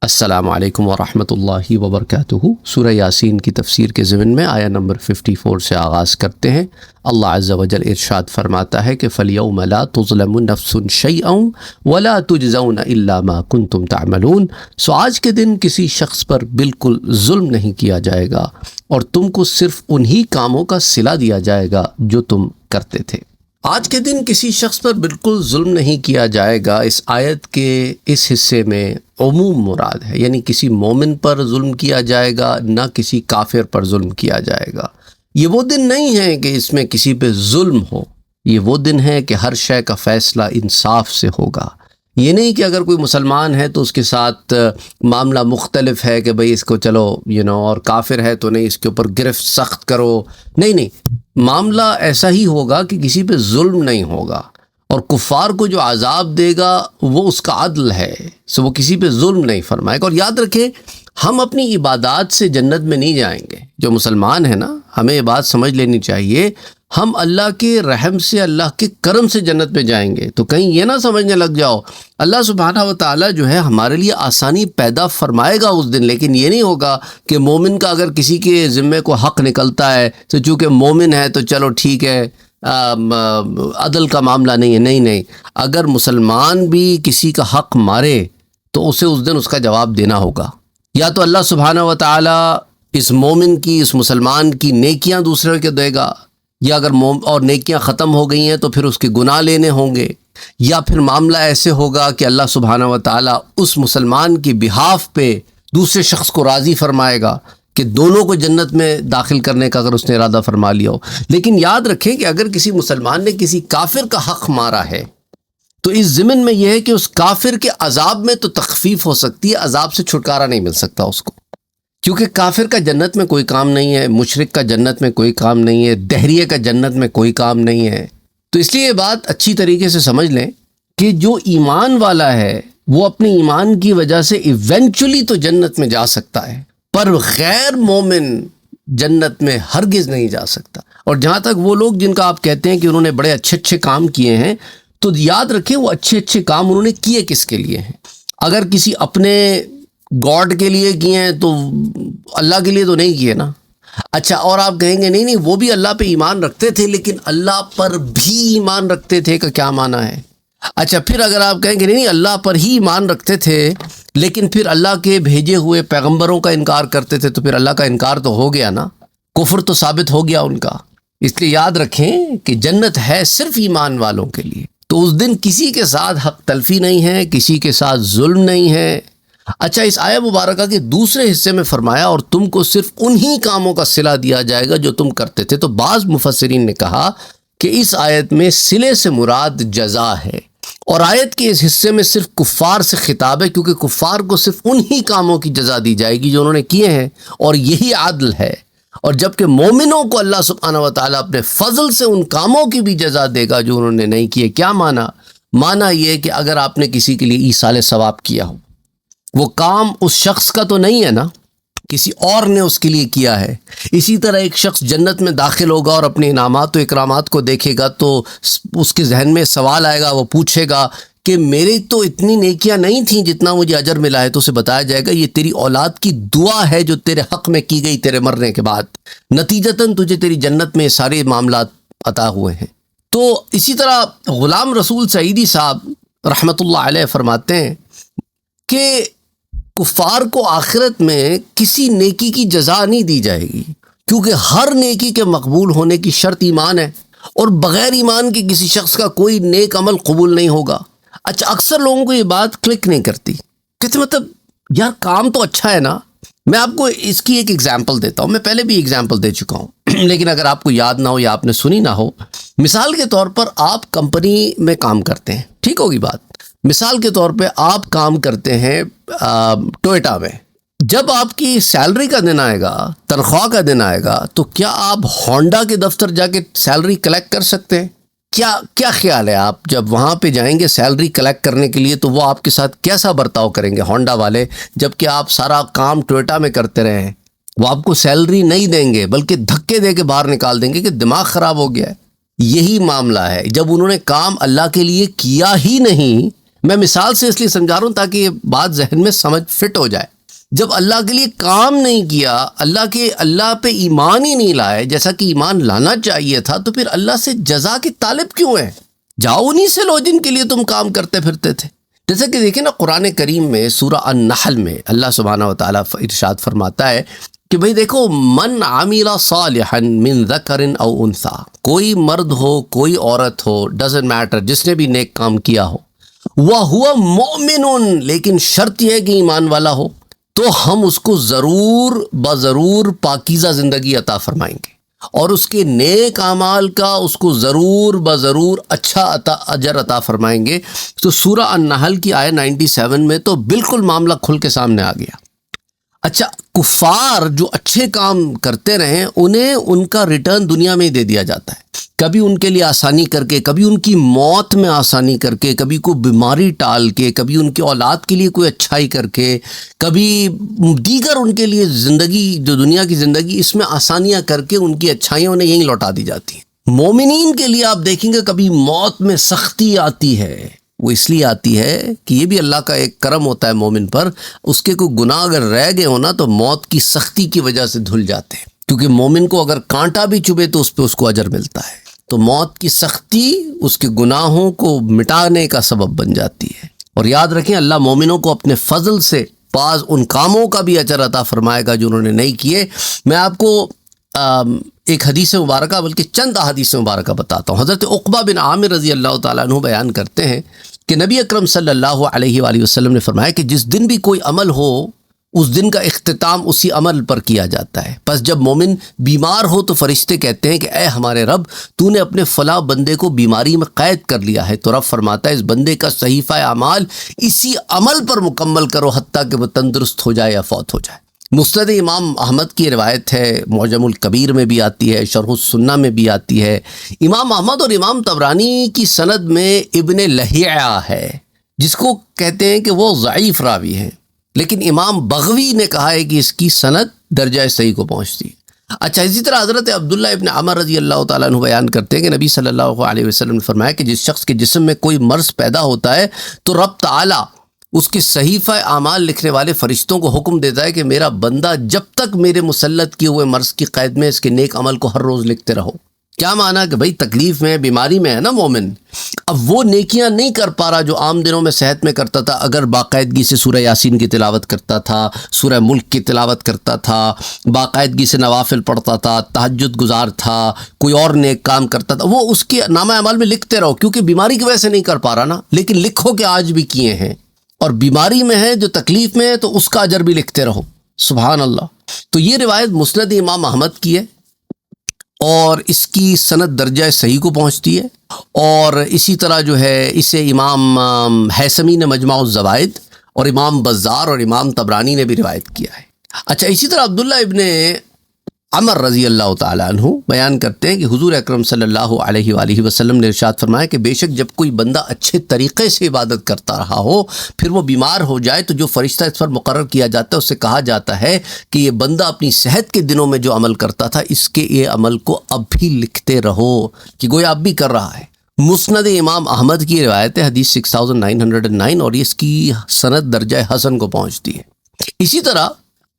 السلام علیکم ورحمۃ اللہ وبرکاتہ۔ سورہ یاسین کی تفسیر کے ضمن میں آیا نمبر 54 سے آغاز کرتے ہیں۔ اللہ عز و جل ارشاد فرماتا ہے کہ فَالْيَوْمَ لَا تُظْلَمُ نَفْسٌ شَيْئًا وَلَا تُجْزَوْنَ إِلَّا مَا كُنْتُمْ تَعْمَلُونَ۔ سو آج کے دن کسی شخص پر بالکل ظلم نہیں کیا جائے گا اور تم کو صرف انہی کاموں کا صلہ دیا جائے گا جو تم کرتے تھے۔ آج کے دن کسی شخص پر بالکل ظلم نہیں کیا جائے گا، اس آیت کے اس حصے میں عموم مراد ہے، یعنی کسی مومن پر ظلم کیا جائے گا، نہ کسی کافر پر ظلم کیا جائے گا۔ یہ وہ دن نہیں ہے کہ اس میں کسی پہ ظلم ہو، یہ وہ دن ہے کہ ہر شے کا فیصلہ انصاف سے ہوگا۔ یہ نہیں کہ اگر کوئی مسلمان ہے تو اس کے ساتھ معاملہ مختلف ہے کہ بھئی اس کو چلو اور کافر ہے تو نہیں اس کے اوپر گرفت سخت کرو، نہیں، معاملہ ایسا ہی ہوگا کہ کسی پہ ظلم نہیں ہوگا، اور کفار کو جو عذاب دے گا وہ اس کا عدل ہے، سو وہ کسی پہ ظلم نہیں فرمائے گا۔ اور یاد رکھیں، ہم اپنی عبادات سے جنت میں نہیں جائیں گے۔ جو مسلمان ہیں نا، ہمیں یہ بات سمجھ لینی چاہیے، ہم اللہ کے رحم سے، اللہ کے کرم سے جنت میں جائیں گے۔ تو کہیں یہ نہ سمجھنے لگ جاؤ، اللہ سبحانہ و تعالیٰ جو ہے ہمارے لیے آسانی پیدا فرمائے گا اس دن، لیکن یہ نہیں ہوگا کہ مومن کا اگر کسی کے ذمے کو حق نکلتا ہے تو چونکہ مومن ہے تو چلو ٹھیک ہے، عدل کا معاملہ نہیں ہے۔ نہیں، اگر مسلمان بھی کسی کا حق مارے تو اسے اس دن اس کا جواب دینا ہوگا۔ یا تو اللہ سبحانہ و تعالیٰ اس مومن کی، اس مسلمان کی نیکیاں دوسرے کے دے گا، یا اگر اور نیکیاں ختم ہو گئی ہیں تو پھر اس کے گناہ لینے ہوں گے، یا پھر معاملہ ایسے ہوگا کہ اللہ سبحانہ و تعالیٰ اس مسلمان کی بہاف پہ دوسرے شخص کو راضی فرمائے گا کہ دونوں کو جنت میں داخل کرنے کا اگر اس نے ارادہ فرما لیا ہو۔ لیکن یاد رکھیں کہ اگر کسی مسلمان نے کسی کافر کا حق مارا ہے تو اس ضمن میں یہ ہے کہ اس کافر کے عذاب میں تو تخفیف ہو سکتی ہے، عذاب سے چھٹکارا نہیں مل سکتا اس کو، کیونکہ کافر کا جنت میں کوئی کام نہیں ہے، مشرک کا جنت میں کوئی کام نہیں ہے، دہریے کا جنت میں کوئی کام نہیں ہے۔ تو اس لیے یہ بات اچھی طریقے سے سمجھ لیں کہ جو ایمان والا ہے وہ اپنے ایمان کی وجہ سے ایونچولی تو جنت میں جا سکتا ہے، پر غیر مومن جنت میں ہرگز نہیں جا سکتا۔ اور جہاں تک وہ لوگ جن کا آپ کہتے ہیں کہ انہوں نے بڑے اچھے کام کیے ہیں، تو یاد رکھیں وہ اچھے کام انہوں نے کیے کس کے لیے ہیں۔ اگر کسی اپنے گاڈ کے لیے کیے ہیں تو اللہ کے لیے تو نہیں کیے نا۔ اچھا، اور آپ کہیں گے نہیں وہ بھی اللہ پہ ایمان رکھتے تھے لیکن اللہ پر بھی ایمان رکھتے تھے کا کیا معنی ہے؟ اچھا، پھر اگر آپ کہیں گے نہیں اللہ پر ہی ایمان رکھتے تھے لیکن پھر اللہ کے بھیجے ہوئے پیغمبروں کا انکار کرتے تھے، تو پھر اللہ کا انکار تو ہو گیا نا، کفر تو ثابت ہو گیا ان کا۔ اس لیے یاد رکھیں کہ جنت ہے صرف ایمان والوں کے لیے۔ تو اس دن کسی کے ساتھ حق تلفی نہیں ہے، کسی کے ساتھ ظلم نہیں ہے۔ اچھا، اس آیہ مبارکہ کے دوسرے حصے میں فرمایا اور تم کو صرف انہی کاموں کا صلہ دیا جائے گا جو تم کرتے تھے۔ تو بعض مفسرین نے کہا کہ اس آیت میں صلے سے مراد جزا ہے، اور آیت کے اس حصے میں صرف کفار سے خطاب ہے، کیونکہ کفار کو صرف انہی کاموں کی جزا دی جائے گی جو انہوں نے کیے ہیں، اور یہی عدل ہے۔ اور جبکہ مومنوں کو اللہ سبحانہ و تعالیٰ اپنے فضل سے ان کاموں کی بھی جزا دے گا جو انہوں نے نہیں کیے۔ کیا معنی یہ کہ اگر آپ نے کسی کے لیے ایصال ثواب کیا ہو، وہ کام اس شخص کا تو نہیں ہے نا، کسی اور نے اس کے لیے کیا ہے۔ اسی طرح ایک شخص جنت میں داخل ہوگا اور اپنے انعامات و اکرامات کو دیکھے گا تو اس کے ذہن میں سوال آئے گا، وہ پوچھے گا کہ میری تو اتنی نیکیاں نہیں تھیں جتنا مجھے اجر ملا ہے، تو اسے بتایا جائے گا یہ تیری اولاد کی دعا ہے جو تیرے حق میں کی گئی تیرے مرنے کے بعد، نتیجتاً تجھے تیری جنت میں سارے معاملات عطا ہوئے ہیں۔ تو اسی طرح غلام رسول سعیدی صاحب رحمۃ اللہ علیہ فرماتے ہیں کہ کفار کو آخرت میں کسی نیکی کی جزا نہیں دی جائے گی، کیونکہ ہر نیکی کے مقبول ہونے کی شرط ایمان ہے، اور بغیر ایمان کے کسی شخص کا کوئی نیک عمل قبول نہیں ہوگا۔ اچھا، اکثر لوگوں کو یہ بات کلک نہیں کرتی، کہتے مطلب یار کام تو اچھا ہے نا۔ میں آپ کو اس کی ایک ایگزامپل دیتا ہوں، میں پہلے بھی ایگزامپل دے چکا ہوں لیکن اگر آپ کو یاد نہ ہو یا آپ نے سنی نہ ہو، مثال کے طور پر آپ کمپنی میں کام کرتے ہیں، ٹھیک ہوگی بات۔ مثال کے طور پہ آپ کام کرتے ہیں ٹوئیٹا میں، جب آپ کی سیلری کا دن آئے گا، تنخواہ کا دن آئے گا، تو کیا آپ ہونڈا کے دفتر جا کے سیلری کلیکٹ کر سکتے ہیں؟ کیا خیال ہے، آپ جب وہاں پہ جائیں گے سیلری کلیکٹ کرنے کے لیے تو وہ آپ کے ساتھ کیسا برتاؤ کریں گے ہونڈا والے، جبکہ آپ سارا کام ٹوئیٹا میں کرتے رہے ہیں؟ وہ آپ کو سیلری نہیں دیں گے بلکہ دھکے دے کے باہر نکال دیں گے کہ دماغ خراب ہو گیا ہے۔ یہی معاملہ ہے، جب انہوں نے کام اللہ کے لیے کیا ہی نہیں میں مثال سے اس لیے سمجھا رہا ہوں تاکہ یہ بات ذہن میں سمجھ فٹ ہو جائے. جب اللہ کے لیے کام نہیں کیا، اللہ پہ ایمان ہی نہیں لائے جیسا کہ ایمان لانا چاہیے تھا، تو پھر اللہ سے جزا کے طالب کیوں ہیں؟ جاؤ انہی سے لو جن کے لیے تم کام کرتے پھرتے تھے. جیسا کہ دیکھیں نا، قرآن کریم میں سورہ النحل میں اللہ سبحانہ و تعالیٰ ارشاد فرماتا ہے کہ بھئی دیکھو، من عمل صالحا من ذکر او انثی، کوئی مرد ہو کوئی عورت ہو، ڈزنٹ میٹر، جس نے بھی نیک کام کیا ہو، وَهُوَ مُؤْمِنٌ، لیکن شرط یہ ہے کہ ایمان والا ہو، تو ہم اس کو ضرور پاکیزہ زندگی عطا فرمائیں گے، اور اس کے نیک اعمال کا اس کو ضرور اچھا اجر عطا فرمائیں گے. تو سورہ النحل کی آیت 97 میں تو بالکل معاملہ کھل کے سامنے آ گیا. اچھا، کفار جو اچھے کام کرتے رہیں انہیں ان کا ریٹرن دنیا میں ہی دے دیا جاتا ہے، کبھی ان کے لیے آسانی کر کے، کبھی ان کی موت میں آسانی کر کے، کبھی کوئی بیماری ٹال کے، کبھی ان کی اولاد کے لیے کوئی اچھائی کر کے، کبھی دیگر ان کے لیے زندگی، جو دنیا کی زندگی، اس میں آسانیاں کر کے ان کی اچھائیاں انہیں یہیں لوٹا دی جاتی ہیں. مومنین کے لیے آپ دیکھیں گے کبھی موت میں سختی آتی ہے، وہ اس لیے آتی ہے کہ یہ بھی اللہ کا ایک کرم ہوتا ہے مومن پر، اس کے کوئی گناہ اگر رہ گئے ہو نا تو موت کی سختی کی وجہ سے دھل جاتے ہیں، کیونکہ مومن کو اگر کانٹا بھی چبھے تو اس پہ اس کو اجر ملتا ہے. تو موت کی سختی اس کے گناہوں کو مٹانے کا سبب بن جاتی ہے. اور یاد رکھیں، اللہ مومنوں کو اپنے فضل سے بعض ان کاموں کا بھی اجر عطا فرمائے گا جو انہوں نے نہیں کیے. میں آپ کو ایک حدیث مبارکہ، بلکہ چند احادیث مبارکہ بتاتا ہوں. حضرت عقبہ بن عامر رضی اللہ تعالیٰ عنہ بیان کرتے ہیں کہ نبی اکرم صلی اللہ علیہ وآلہ وسلم نے فرمایا کہ جس دن بھی کوئی عمل ہو، اس دن کا اختتام اسی عمل پر کیا جاتا ہے. پس جب مومن بیمار ہو تو فرشتے کہتے ہیں کہ اے ہمارے رب، تو نے اپنے فلاں بندے کو بیماری میں قید کر لیا ہے، تو رب فرماتا ہے اس بندے کا صحیفہ اعمال اسی عمل پر مکمل کرو حتیٰ کہ وہ تندرست ہو جائے یا فوت ہو جائے. مسند امام احمد کی روایت ہے، معجم الکبیر میں بھی آتی ہے، شرح السنہ میں بھی آتی ہے. امام احمد اور امام طبرانی کی سند میں ابن لہیعہ ہے، جس کو کہتے ہیں کہ وہ ضعیف راوی ہیں، لیکن امام بغوی نے کہا ہے کہ اس کی سند درجہ صحیح کو پہنچتی ہے. اچھا، اسی طرح حضرت عبداللہ ابن عمر رضی اللہ تعالیٰ عنہ بیان کرتے ہیں کہ نبی صلی اللہ علیہ وسلم نے فرمایا کہ جس شخص کے جسم میں کوئی مرض پیدا ہوتا ہے تو رب تعالیٰ اس کے صحیفہ اعمال لکھنے والے فرشتوں کو حکم دیتا ہے کہ میرا بندہ جب تک میرے مسلط کیے ہوئے مرض کی قید میں اس کے نیک عمل کو ہر روز لکھتے رہو. کیا معنی کہ بھئی تکلیف میں، بیماری میں ہے نا مومن، اب وہ نیکیاں نہیں کر پا رہا جو عام دنوں میں صحت میں کرتا تھا. اگر باقاعدگی سے سورہ یاسین کی تلاوت کرتا تھا، سورہ ملک کی تلاوت کرتا تھا، باقاعدگی سے نوافل پڑھتا تھا، تہجد گزار تھا، کوئی اور نیک کام کرتا تھا، وہ اس کے نامہ اعمال میں لکھتے رہو، کیونکہ بیماری کی وجہ سے نہیں کر پا رہا نا، لیکن لکھو کہ آج بھی کیے ہیں. اور بیماری میں ہے، جو تکلیف میں ہے، تو اس کا اجر بھی لکھتے رہو. سبحان اللہ. تو یہ روایت مسند امام احمد کی ہے، اور اس کی سند درجہ صحیح کو پہنچتی ہے. اور اسی طرح جو ہے اسے امام حیثمی نے مجمع الزوائد اور امام بزار اور امام طبرانی نے بھی روایت کیا ہے. اچھا، اسی طرح عبداللہ ابن عمر رضی اللہ تعالیٰ عنہ بیان کرتے ہیں کہ حضور اکرم صلی اللہ علیہ وآلہ وسلم نے ارشاد فرمایا کہ بے شک جب کوئی بندہ اچھے طریقے سے عبادت کرتا رہا ہو، پھر وہ بیمار ہو جائے، تو جو فرشتہ اس پر مقرر کیا جاتا ہے اس سے کہا جاتا ہے کہ یہ بندہ اپنی صحت کے دنوں میں جو عمل کرتا تھا، اس کے یہ عمل کو اب بھی لکھتے رہو، کہ گویا اب بھی کر رہا ہے. مسند امام احمد کی روایت ہے، حدیث 6909، اور اس کی سند درجہ حسن کو پہنچتی ہے. اسی طرح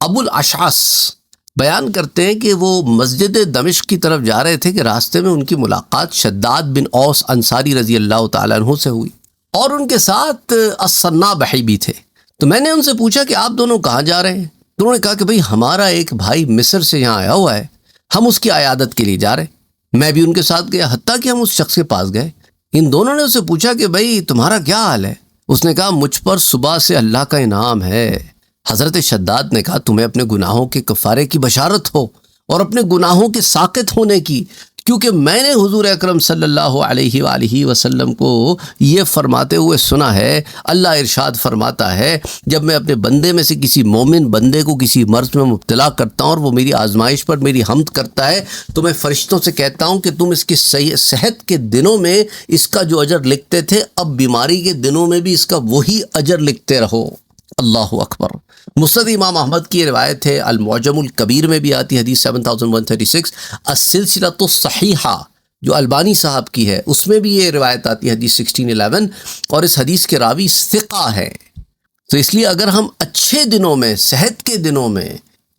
ابو الاشعث بیان کرتے ہیں کہ وہ مسجد دمشق کی طرف جا رہے تھے کہ راستے میں ان کی ملاقات شداد بن اوس انصاری رضی اللہ تعالیٰ عنہ سے ہوئی، اور ان کے ساتھ الصنابحی بھی تھے. تو میں نے ان سے پوچھا کہ آپ دونوں کہاں جا رہے ہیں؟ تو انہوں نے کہا کہ بھئی ہمارا ایک بھائی مصر سے یہاں آیا ہوا ہے، ہم اس کی عیادت کے لیے جا رہے ہیں. میں بھی ان کے ساتھ گیا، حتیٰ کہ ہم اس شخص کے پاس گئے. ان دونوں نے اسے پوچھا کہ بھئی تمہارا کیا حال ہے؟ اس نے کہا مجھ پر صبح سے اللہ کا انعام ہے. حضرت شداد نے کہا تمہیں اپنے گناہوں کے کفارے کی بشارت ہو اور اپنے گناہوں کے ساقط ہونے کی، کیونکہ میں نے حضور اکرم صلی اللہ علیہ وآلہ وسلم کو یہ فرماتے ہوئے سنا ہے. اللہ ارشاد فرماتا ہے جب میں اپنے بندے میں سے کسی مومن بندے کو کسی مرض میں مبتلا کرتا ہوں اور وہ میری آزمائش پر میری حمد کرتا ہے، تو میں فرشتوں سے کہتا ہوں کہ تم اس کی صحت کے دنوں میں اس کا جو اجر لکھتے تھے، اب بیماری کے دنوں میں بھی اس کا وہی اجر لکھتے رہو. اللہ اکبر. مسند امام احمد کی روایت ہے، المعجم الکبیر میں بھی آتی، حدیث 7136، السلسلۃ الصحیحہ جو البانی صاحب کی ہے اس میں بھی یہ روایت آتی ہے حدیث 1611، اور اس حدیث کے راوی ثقہ ہے۔ تو اس لیے اگر ہم اچھے دنوں میں، صحت کے دنوں میں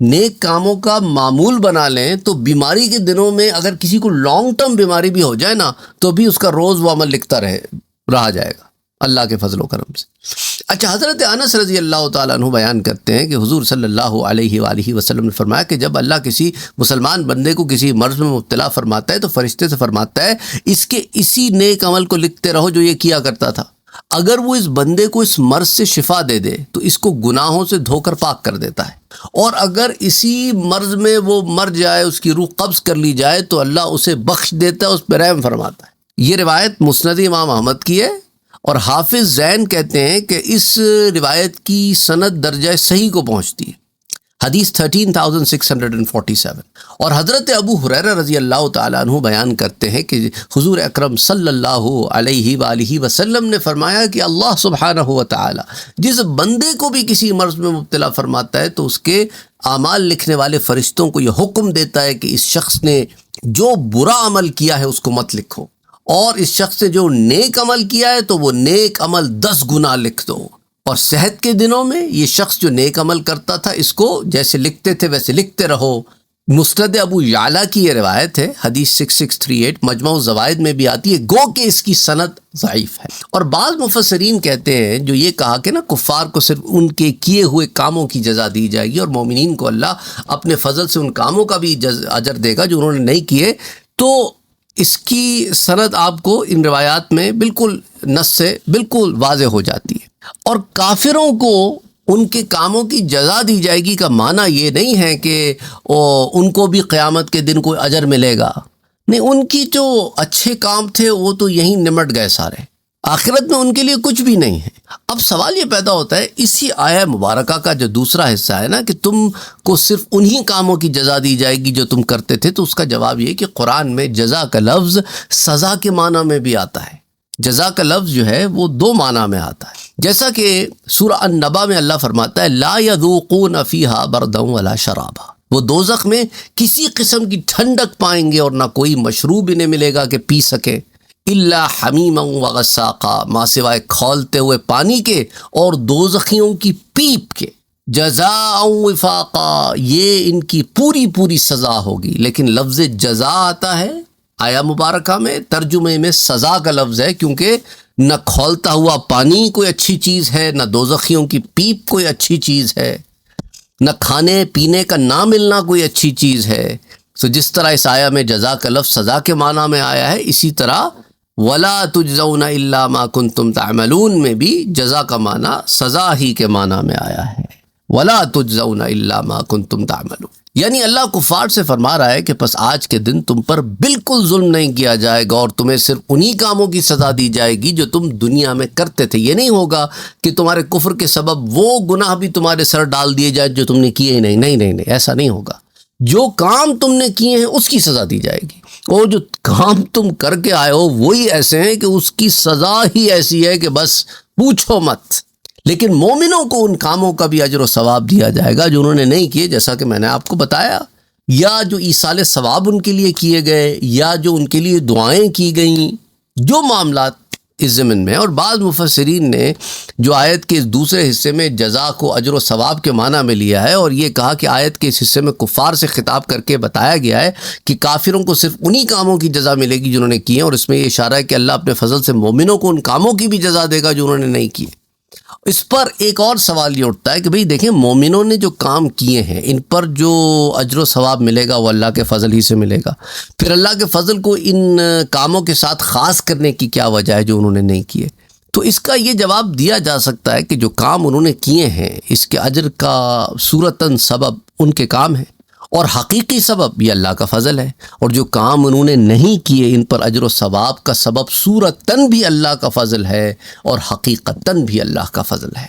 نیک کاموں کا معمول بنا لیں تو بیماری کے دنوں میں اگر کسی کو لانگ ٹرم بیماری بھی ہو جائے نا تو بھی اس کا روز وہ عمل لکھتا رہا جائے گا اللہ کے فضل و کرم سے۔ اچھا، حضرت انس رضی اللہ تعالیٰ عنہ بیان کرتے ہیں کہ حضور صلی اللہ علیہ وآلہ وسلم نے فرمایا کہ جب اللہ کسی مسلمان بندے کو کسی مرض میں مبتلا فرماتا ہے تو فرشتے سے فرماتا ہے اس کے اسی نیک عمل کو لکھتے رہو جو یہ کیا کرتا تھا۔ اگر وہ اس بندے کو اس مرض سے شفا دے دے تو اس کو گناہوں سے دھو کر پاک کر دیتا ہے، اور اگر اسی مرض میں وہ مر جائے، اس کی روح قبض کر لی جائے تو اللہ اسے بخش دیتا ہے، اس پہ رحم فرماتا ہے۔ یہ روایت مسند امام احمد کی ہے، اور حافظ زین کہتے ہیں کہ اس روایت کی سند درجہ صحیح کو پہنچتی ہے، حدیث 13647۔ اور حضرت ابو ہریرہ رضی اللہ تعالیٰ عنہ بیان کرتے ہیں کہ حضور اکرم صلی اللہ علیہ وآلہ وسلم نے فرمایا کہ اللہ سبحانہ و تعالیٰ جس بندے کو بھی کسی مرض میں مبتلا فرماتا ہے تو اس کے اعمال لکھنے والے فرشتوں کو یہ حکم دیتا ہے کہ اس شخص نے جو برا عمل کیا ہے اس کو مت لکھو، اور اس شخص نے جو نیک عمل کیا ہے تو وہ نیک عمل 10 گنا لکھ دو۔ اور صحت کے دنوں میں یہ شخص جو نیک عمل کرتا تھا اس کو جیسے لکھتے تھے ویسے لکھتے رہو۔ مسند ابو یعلا کی یہ روایت ہے، حدیث 6638، مجمع الزوائد میں بھی آتی ہے، گو کہ اس کی سند ضعیف ہے۔ اور بعض مفسرین کہتے ہیں جو یہ کہا کہ نا کفار کو صرف ان کے کیے ہوئے کاموں کی جزا دی جائے گی اور مومنین کو اللہ اپنے فضل سے ان کاموں کا بھی اجر دے گا جو انہوں نے نہیں کیے، تو اس کی سند آپ کو ان روایات میں بالکل نص سے بالکل واضح ہو جاتی ہے۔ اور کافروں کو ان کے کاموں کی جزا دی جائے گی کا معنی یہ نہیں ہے کہ ان کو بھی قیامت کے دن کوئی اجر ملے گا، نہیں، ان کی جو اچھے کام تھے وہ تو یہیں نمٹ گئے سارے، آخرت میں ان کے لیے کچھ بھی نہیں ہے۔ اب سوال یہ پیدا ہوتا ہے اسی آیہ مبارکہ کا جو دوسرا حصہ ہے نا کہ تم کو صرف انہی کاموں کی جزا دی جائے گی جو تم کرتے تھے، تو اس کا جواب یہ کہ قرآن میں جزا کا لفظ سزا کے معنی میں بھی آتا ہے۔ جزا کا لفظ جو ہے وہ 2 معنی میں آتا ہے، جیسا کہ سورہ النبا میں اللہ فرماتا ہے لا یذوقون فیہا بردا ولا شرابا، وہ دوزخ میں کسی قسم کی ٹھنڈک پائیں گے اور نہ کوئی مشروب انہیں ملے گا کہ پی سکے، الا حمیما وغساقا، ماں سوائے کھولتے ہوئے پانی کے اور دوزخیوں کی پیپ کے، جزاء وفاقا، یہ ان کی پوری سزا ہوگی۔ لیکن لفظ جزا آتا ہے آیا مبارکہ میں، ترجمے میں سزا کا لفظ ہے، کیونکہ نہ کھولتا ہوا پانی کوئی اچھی چیز ہے، نہ دوزخیوں کی پیپ کوئی اچھی چیز ہے، نہ کھانے پینے کا نہ ملنا کوئی اچھی چیز ہے۔ تو جس طرح اس آیا میں جزا کا لفظ سزا کے معنی میں آیا ہے، اسی طرح ولا تجزون الا ما کنتم تعملون میں بھی جزا کا معنی سزا ہی کے معنی میں آیا ہے، ولا تجزون الا ما کنتم تعملون، یعنی اللہ کفار سے فرما رہا ہے کہ پس آج کے دن تم پر بالکل ظلم نہیں کیا جائے گا اور تمہیں صرف انہی کاموں کی سزا دی جائے گی جو تم دنیا میں کرتے تھے۔ یہ نہیں ہوگا کہ تمہارے کفر کے سبب وہ گناہ بھی تمہارے سر ڈال دیے جائے جو تم نے کیے ہی نہیں، ایسا نہیں ہوگا۔ جو کام تم نے کیے ہیں اس کی سزا دی جائے گی، اور جو کام تم کر کے آئے ہو وہی ایسے ہیں کہ اس کی سزا ہی ایسی ہے کہ بس پوچھو مت۔ لیکن مومنوں کو ان کاموں کا بھی اجر و ثواب دیا جائے گا جو انہوں نے نہیں کیے، جیسا کہ میں نے آپ کو بتایا، یا جو ایصال ثواب ان کے لیے کیے گئے، یا جو ان کے لیے دعائیں کی گئیں، جو معاملات اس ضمن میں۔ اور بعض مفسرین نے جو آیت کے اس دوسرے حصے میں جزا کو اجر و ثواب کے معنی میں لیا ہے، اور یہ کہا کہ آیت کے اس حصے میں کفار سے خطاب کر کے بتایا گیا ہے کہ کافروں کو صرف انہی کاموں کی جزا ملے گی جنہوں نے کیے ہیں، اور اس میں یہ اشارہ ہے کہ اللہ اپنے فضل سے مومنوں کو ان کاموں کی بھی جزا دے گا جو انہوں نے نہیں کیے۔ اس پر ایک اور سوال یہ اٹھتا ہے کہ بھئی دیکھیں، مومنوں نے جو کام کیے ہیں ان پر جو اجر و ثواب ملے گا وہ اللہ کے فضل ہی سے ملے گا، پھر اللہ کے فضل کو ان کاموں کے ساتھ خاص کرنے کی کیا وجہ ہے جو انہوں نے نہیں کیے؟ تو اس کا یہ جواب دیا جا سکتا ہے کہ جو کام انہوں نے کیے ہیں اس کے اجر کا صورتاً سبب ان کے کام ہے، اور حقیقی سبب یہ اللہ کا فضل ہے، اور جو کام انہوں نے نہیں کیے ان پر اجر و ثواب کا سبب صورتاً بھی اللہ کا فضل ہے اور حقیقتاً بھی اللہ کا فضل ہے۔